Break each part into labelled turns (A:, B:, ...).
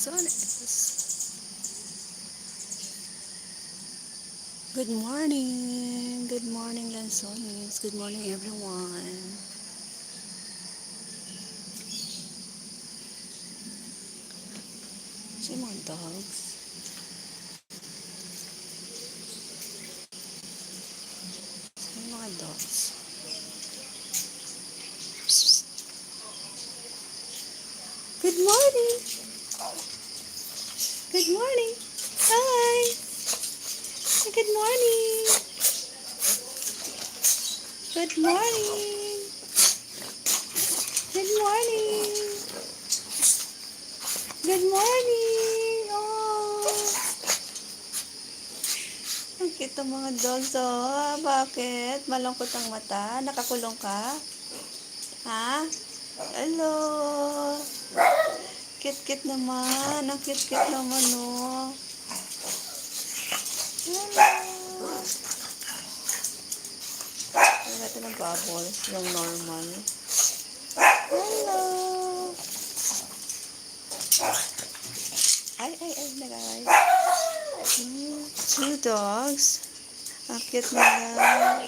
A: Lanzones. Good morning. Good morning, Lanzones. Good morning, everyone. See mga dogs. See mga dogs. Good morning. Good morning. Hi. Good morning. Good morning. Good morning. Good morning. Oh. Ang cute ang mga dogs, oh. Bakit? Malungkot ang mata? Nakakulong ka? Ha? Hello. Cute-cute naman. Ang cute-cute naman, oh. Hello. Ano natin ng bubbles? Yung normal. Hello. Ay, nag-aray. Two dogs. Ang cute nila.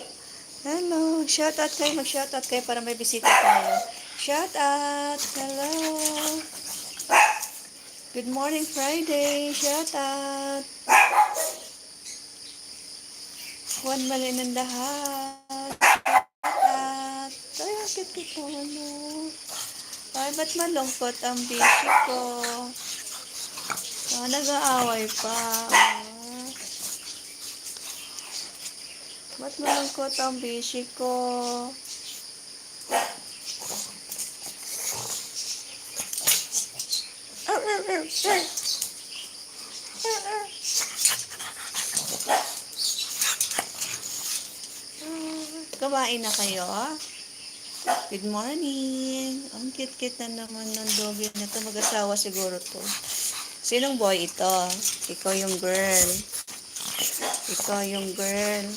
A: Hello. Shout out kayo. Mag-shout out kayo para may bisita tayo. Shout out. Hello. Good morning, Friday. Shout out. 1 million in the house. Shout out. Ay, ang cute-cute naman, oh. Ay, ba't malungkot ang bishi ko? Oh, nag-aaway pa. Oh. Ba't malungkot ang bishi ko? Kumain na kayo? Good morning. Ang cute-cute na naman ng doggy na to. Mag-asawa siguro to. Sinong boy ito? Ikaw yung girl. Ikaw yung girl.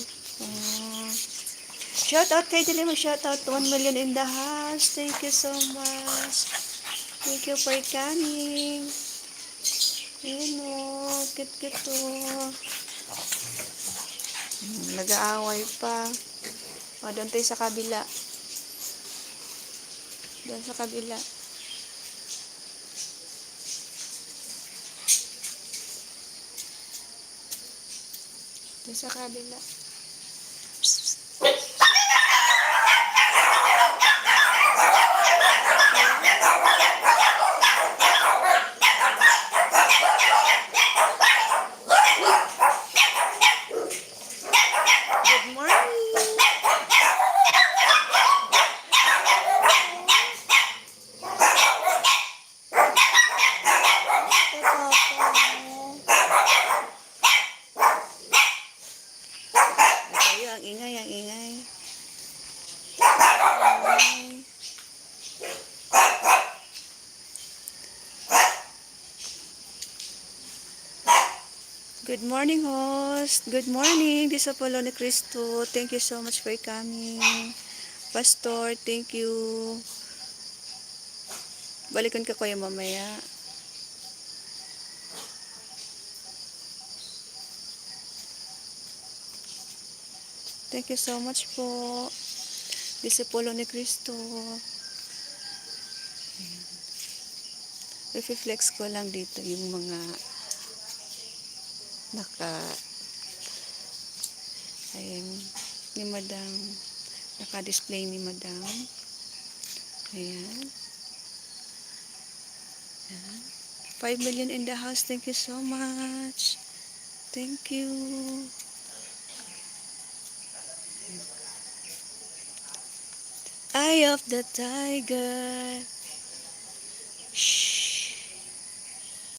A: Oh. Shout out kay Dili. Mag-shout out. 1 million in the house. Thank you so much. Thank you for coming. Ayun o. Cute-cute to. Nag-aaway pa. O, doon tayo sa kabila. Doon sa kabila. Doon sa kabila. Good morning. Ito ang ingay, ang ingay. Good morning, host. Good morning. This is Apollo ni Cristo. Thank you so much for coming. Pastor, thank you. Balikan ka kayo mamaya. Thank you so much po. Disipulo ni Cristo. I-flex ko lang dito yung mga ayan, ni Madam. Naka-display ni Madam. Ayan. Ayan. 5 million in the house. Thank you so much. Thank you. Eye of the tiger. Shh.